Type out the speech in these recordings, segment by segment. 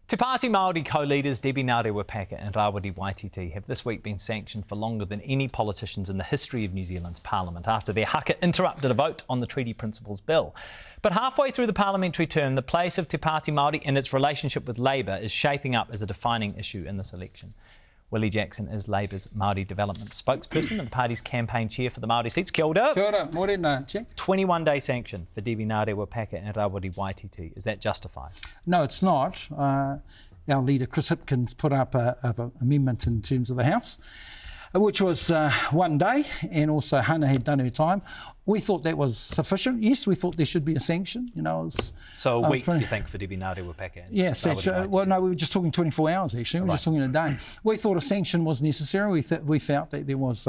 Te Pāti Māori co-leaders Debbie Ngarewa-Packer and Rawiri Waititi have this week been sanctioned for longer than any politicians in the history of New Zealand's parliament after their haka interrupted a vote on the Treaty Principles Bill. But halfway through the parliamentary term, the place of Te Pāti Māori and its relationship with Labour is shaping up as a defining issue in this election. Willie Jackson is Labour's Māori development spokesperson and the party's campaign chair for the Māori seats. Kia ora. Kia ora, morena, Jack. 21-day sanction for Debbie Ngarewa-Packer and Rawiri Waititi. Is that justified? No, it's not. Our leader, Chris Hipkins, put up an amendment in terms of the House, which was 1 day, and also Hannah had done her time. We thought that was sufficient. Yes, we thought there should be a sanction. You know, so a week, you think, for Debbie Ngarewa-Packer? Yes, well, no, we were just talking 24 hours, actually. We were just talking a day. We thought a sanction was necessary. We felt that there was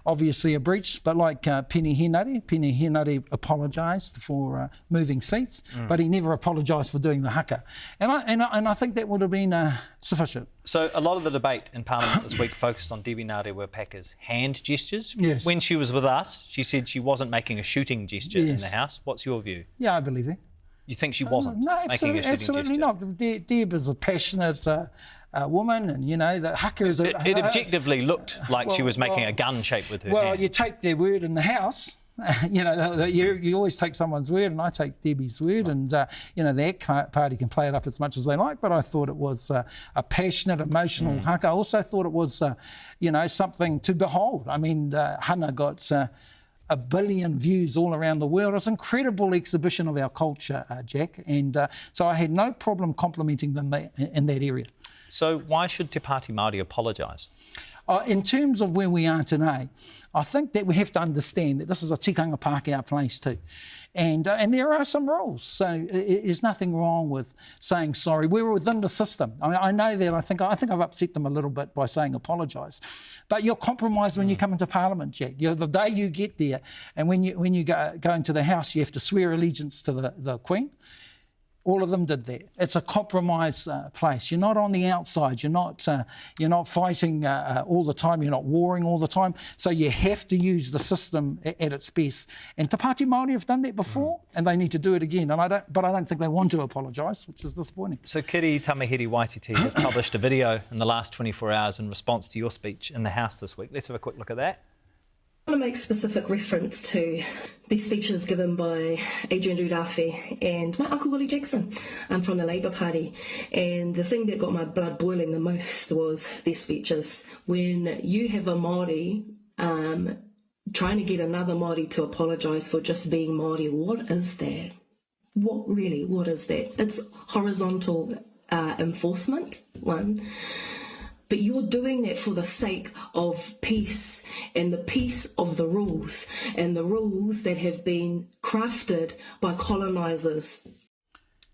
obviously a breach, but like Peeni Henare apologised for moving seats, but he never apologised for doing the haka. And I think that would have been sufficient. So a lot of the debate in Parliament this week focused on Debbie Ngarewa-Packer's hand gestures. Yes. When she was with us, she said she wasn't making a shooting gesture in the House. What's your view? Yeah, I believe it. You think she wasn't making a shooting absolutely gesture? Not. Deb is a passionate woman, and you know the haka is. It objectively looked like she was making a gun shape with her hand. Well, you take their word in the House. You know, you always take someone's word, and I take Debbie's word, and you know, the ACT party can play it up as much as they like, but I thought it was a passionate, emotional haka. I also thought it was, you know, something to behold. I mean, Hannah got 1 billion views all around the world. It's an incredible exhibition of our culture, Jack, and so I had no problem complimenting them in that area. So why should Te Pāti Māori apologise? In terms of where we are today, I think that we have to understand that this is a tikanga Pākehā place too. And there are some rules. So there's nothing wrong with saying sorry. We're within the system. I mean, I know that. I think I've upset them a little bit by saying apologise. But you're compromised when you come into Parliament, Jack. The day you get there, and when you go into the House, you have to swear allegiance to the Queen. All of them did that. It's a compromise place. You're not on the outside. You're not fighting all the time. You're not warring all the time. So you have to use the system at its best. And Te Pāti Māori have done that before, and they need to do it again. But I don't think they want to apologise, which is disappointing. So Kiri Tamahiri Waititi has published a video in the last 24 hours in response to your speech in the House this week. Let's have a quick look at that. I want to make specific reference to these speeches given by Adrian Rurafe and my uncle Willie Jackson from the Labour Party. And the thing that got my blood boiling the most was their speeches. When you have a Māori trying to get another Māori to apologise for just being Māori, what is that? What is that? It's horizontal enforcement, one. But you're doing that for the sake of peace and the peace of the rules and the rules that have been crafted by colonisers.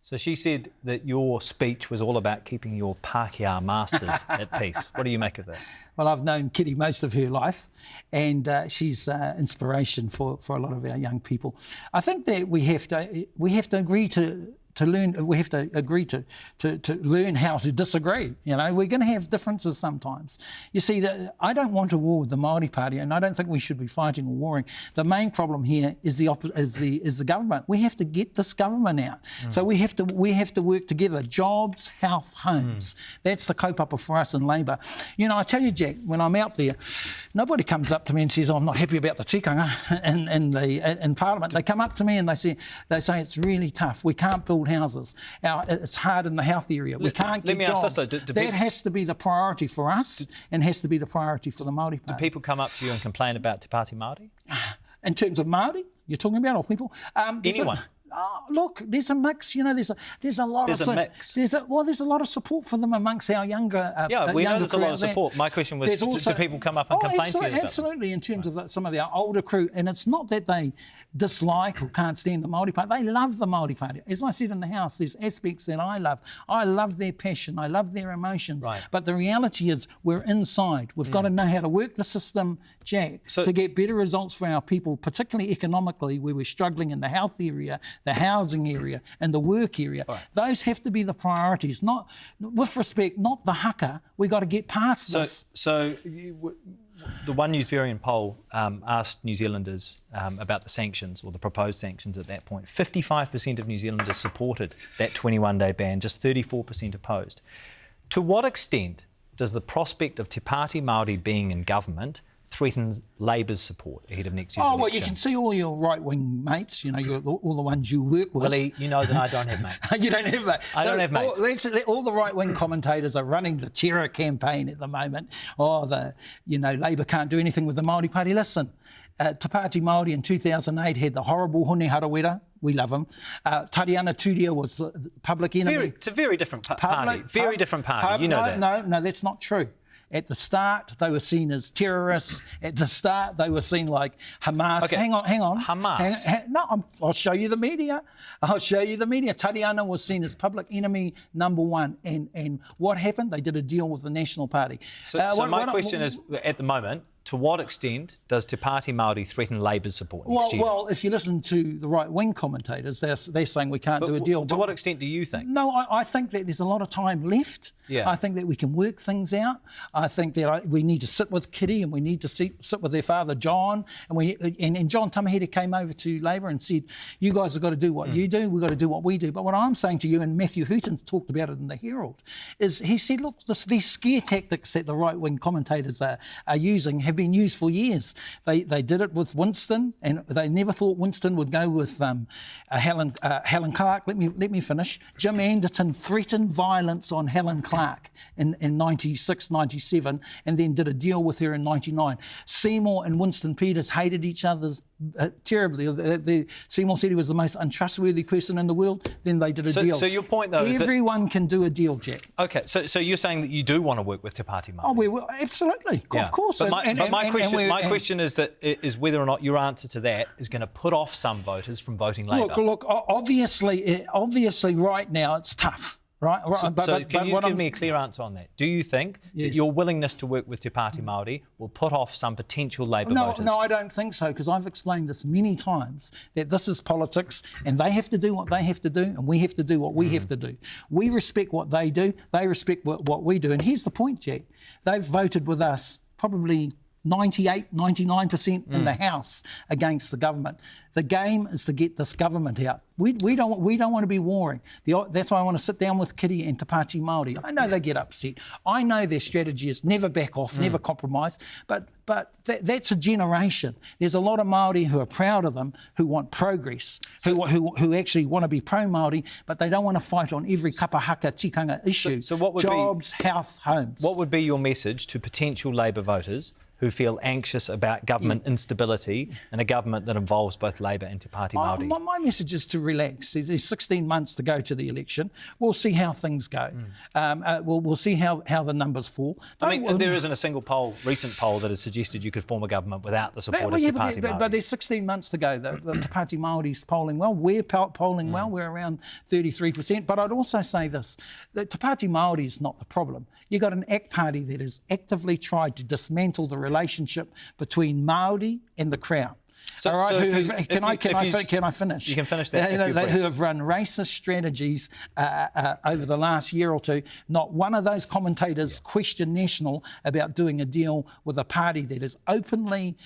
So she said that your speech was all about keeping your Pākehā masters at peace. What do you make of that? Well, I've known Kitty most of her life, and she's inspiration for a lot of our young people. I think that we have to agree to learn. We have to agree to learn how to disagree. You know, we're going to have differences sometimes. You see, I don't want a war with the Māori Party, and I don't think we should be fighting or warring. The main problem here is the government. We have to get this government out. So we have to work together. Jobs, health, homes. That's the kaupapa for us in Labour. You know, I tell you, Jack, when I'm out there, nobody comes up to me and says, "Oh, I'm not happy about the tikanga in Parliament." They come up to me and they say it's really tough. We can't build houses. It's hard in the health area. We can't get jobs. Ask this, though, that has to be the priority for us and has to be the priority for the Māori Party. Do people come up to you and complain about Te Pāti Māori? In terms of Māori, you're talking about, or people? Anyone? Look, there's a mix. You know, there's a lot of mix. There's a lot of support for them amongst our younger. We know there's a lot of support. My question was, do people come up and complain to you about absolutely, in terms of some of our older crew, and it's not that they dislike or can't stand the Māori Party. They love the Māori Party. As I said in the House, there's aspects that I love. I love their passion. I love their emotions. Right. But the reality is, we're inside. We've got to know how to work the system, Jack, to get better results for our people, particularly economically, where we're struggling in the health area, the housing area and the work area. Right. Those have to be the priorities, not, with respect, not the haka. We've got to get past this. So the One News Variant poll asked New Zealanders about the sanctions or the proposed sanctions at that point. 55% of New Zealanders supported that 21-day ban, just 34% opposed. To what extent does the prospect of Te Pāti Māori being in government threaten Labour's support ahead of next year's election? Well, you can see all your right-wing mates, you know, all the ones you work with. Willie, you know that I don't have mates. You don't have mates. I don't have mates. All the right-wing commentators are running the terror campaign at the moment. Labour can't do anything with the Māori Party. Listen, Te Pāti Māori in 2008 had the horrible Hone Harawira. We love him. Tariana Turia was the public enemy. It's a very different party. Very different party. You know that. No, that's not true. At the start, they were seen as terrorists. At the start, they were seen like Hamas. Okay. Hang on. Hamas? I'll show you the media. Tariana was seen as public enemy number one. And what happened? They did a deal with the National Party. So my question is, at the moment, to what extent does Te Pāti Māori threaten Labour's support next year? Well, if you listen to the right-wing commentators, they're saying we can't do a deal. To what extent do you think? No, I think that there's a lot of time left. Yeah. I think that we can work things out. I think that we need to sit with Kitty and we need to sit with their father, John. And John Tamahita came over to Labour and said, you guys have got to do what you do, we've got to do what we do. But what I'm saying to you, and Matthew Hooton talked about it in the Herald, is he said, look, these scare tactics that the right-wing commentators are using have been used for years. They did it with Winston, and they never thought Winston would go with Helen Clark. Let me finish. Jim Anderton threatened violence on Helen Clark in 96, 97, and then did a deal with her in 99. Seymour and Winston Peters hated each other terribly. Seymour said he was the most untrustworthy person in the world. Then they did a deal. So your point, though, is that everyone can do a deal, Jack. Okay, so you're saying that you do want to work with Te Pāti Māori? Oh, we will, absolutely, of course. But my question is whether or not your answer to that is going to put off some voters from voting Labour. Look. Obviously, right now it's tough. Right. So can you give me a clear answer on that? Do you think that your willingness to work with Te Pāti Māori will put off some potential Labour voters? No, I don't think so, because I've explained this many times, that this is politics and they have to do what they have to do and we have to do what we have to do. We respect what they do, they respect what we do. And here's the point, Jack. They've voted with us probably 98, 99% in the House against the government. The game is to get this government out. We don't want to be warring. That's why I want to sit down with Kitty and Te Pāti Māori. I know they get upset. I know their strategy is never back off, never compromise. But that's a generation. There's a lot of Māori who are proud of them, who want progress, who actually want to be pro-Māori, but they don't want to fight on every kapahaka tikanga issue. So what would jobs, health, homes. What would be your message to potential Labour voters who feel anxious about government instability and a government that involves both Labour and Te Pāti Māori? My message is to relax. There's 16 months to go to the election. We'll see how things go. We'll see how the numbers fall. There isn't a single recent poll that has suggested you could form a government without the support of Te Pāti Māori. But there's 16 months to go. The Te Pāti Māori's polling well. We're polling well. We're around 33%. But I'd also say this. The Te Pāti Māori is not the problem. You've got an ACT party that has actively tried to dismantle the relationship between Māori and the Crown. Can I finish? You can finish that. Who have run racist strategies over the last year or two. Not one of those commentators questioned National about doing a deal with a party that has openly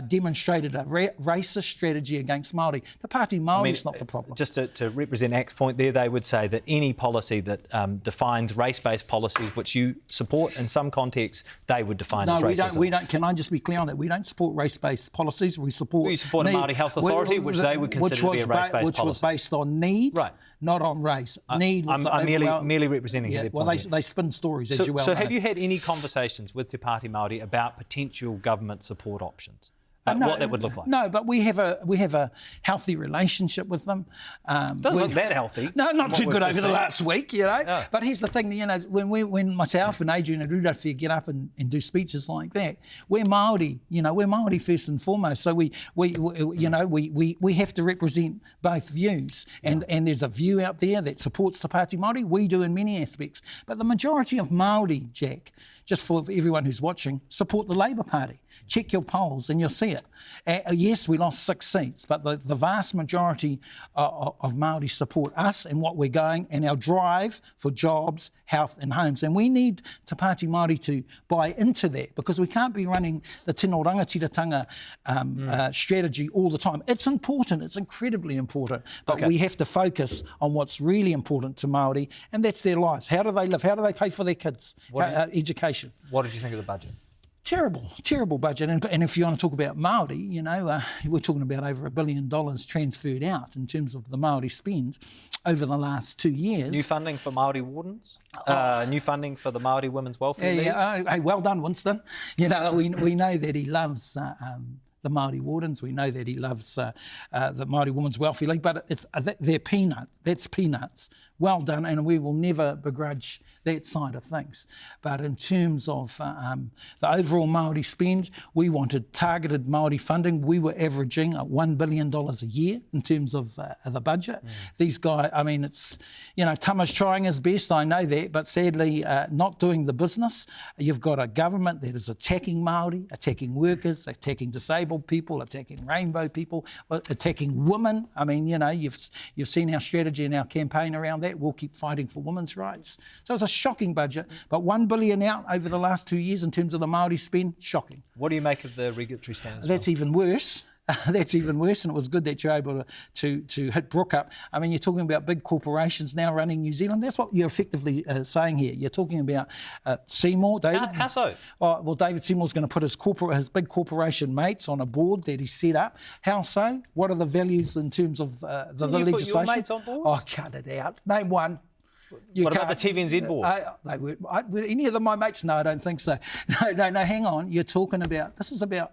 demonstrated a racist strategy against Māori. The Pāti Māori is not the problem. Just to represent ACT's point there, they would say that any policy that defines race-based policies, which you support in some contexts, they would define as racism. No, we don't. Can I just be clear on that? We don't support race-based policies. We support a Māori Health Authority, which they would consider to be a race-based policy. Which was based on need, right, not on race. Need was I'm merely representing their point. Well, they spin stories, as you well know. So have you had any conversations with Te Pāti Māori about potential government support options? What that would look like? No, but we have a healthy relationship with them. Doesn't look that healthy. No, not too good over the last week, you know. Yeah. But here's the thing, you know, when myself and Adrian and Rudolph get up and do speeches like that, we're Māori, you know, we're Māori first and foremost. So we have to represent both views. And there's a view out there that supports Te Pāti Māori. We do in many aspects. But the majority of Māori, Jack, just for everyone who's watching, support the Labour Party. Check your polls and you'll see it. it. Yes, we lost 6 seats, but the vast majority of Māori support us and what we're going and our drive for jobs, health and homes. And we need Te Pāti Māori to buy into that, because we can't be running the tino rangatiratanga strategy all the time. It's important, it's incredibly important, but we have to focus on what's really important to Māori, and that's their lives. How do they live? How do they pay for their kids' education? What did you think of the budget? Terrible budget. And if you want to talk about Māori, you know, we're talking about over $1 billion transferred out in terms of the Māori spend over the last 2 years. New funding for Māori wardens? New funding for the Māori Women's Welfare League? Hey, well done, Winston. You know, we know that he loves the Māori wardens. We know that he loves the Māori Women's Welfare League, but they're peanuts. That's peanuts. Well done, and we will never begrudge that side of things. But in terms of the overall Māori spend, we wanted targeted Māori funding. We were averaging $1 billion a year in terms of the budget. These guys, I mean, it's, you know, Tama's trying his best, I know that, but sadly not doing the business. You've got a government that is attacking Māori, attacking workers, attacking disabled people, attacking rainbow people, attacking women. I mean, you know, you've seen our strategy and our campaign around that. We'll keep fighting for women's rights. So it's a shocking budget, but $1 billion out over the last 2 years in terms of the Māori spend, shocking. What do you make of the regulatory standards? That's even worse. That's even worse, and it was good that you're able to hit Brooke up. I mean, you're talking about big corporations now running New Zealand. That's what you're effectively saying here. You're talking about Seymour, David. How so? Oh, well, David Seymour's going to put his big corporation mates on a board that he set up. How so? What are the values in terms of the legislation? Put your mates on board? Oh, cut it out. Name one. What about the TVNZ board? Were any of them my mates? No, I don't think so. No, hang on. You're talking about, this is about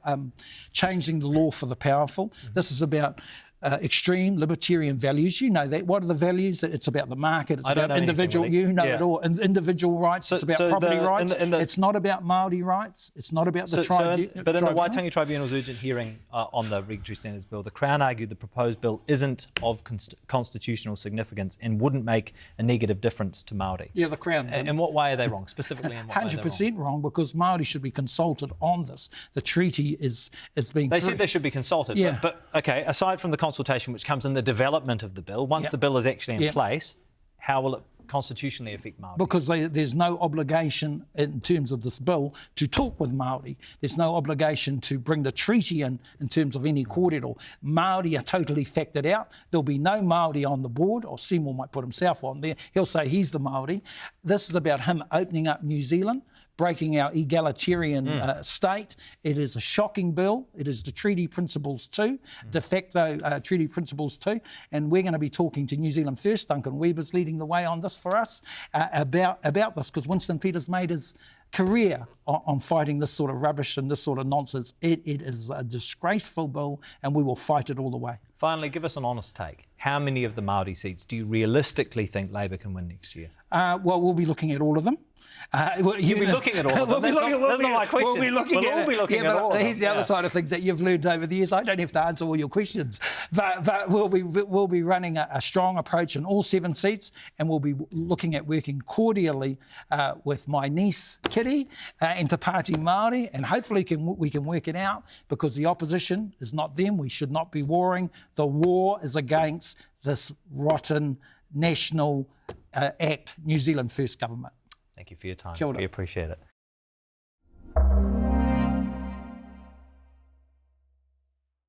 changing the law for the powerful. This is about extreme libertarian values. You know that. What are the values? It's about the market. It's about individual. You know it all. Individual rights. It's about property rights. It's not about Māori rights. It's not about the tribunal. But in the Waitangi Tribunal's urgent hearing on the Regulatory Standards Bill, the Crown argued the proposed bill isn't of constitutional significance and wouldn't make a negative difference to Māori. Yeah, the Crown. In what way are they wrong? Specifically, in what way are they wrong? 100% wrong, because Māori should be consulted on this. The treaty is being. They said they should be consulted. Yeah. But okay, aside from the consultation which comes in the development of the bill, once the bill is actually in place, how will it constitutionally affect Māori? Because there's no obligation in terms of this bill to talk with Māori. There's no obligation to bring the treaty in terms of any kōrero. Māori are totally factored out. There'll be no Māori on the board, or Seymour might put himself on there. He'll say he's the Māori. This is about him opening up New Zealand, breaking our egalitarian state. It is a shocking bill. It is the treaty principles too, de facto treaty principles too. And we're going to be talking to New Zealand First. Duncan Weber's leading the way on this for us about this, because Winston Peters made his career on fighting this sort of rubbish and this sort of nonsense. It is a disgraceful bill, and we will fight it all the way. Finally, give us an honest take. How many of the Māori seats do you realistically think Labour can win next year? Well, we'll be looking at all of them. You'll be looking at all of them. That's not my question. We'll be looking at all of them. Here's the other side of things that you've learned over the years. I don't have to answer all your questions, but we'll be running a strong approach in all 7 seats, and we'll be looking at working cordially with my niece Kitty and Te Pāti Māori, and hopefully we can work it out, because the opposition is not them. We should not be warring. The war is against this rotten National Act, New Zealand First government. Thank you for your time. Kia ora. We appreciate it.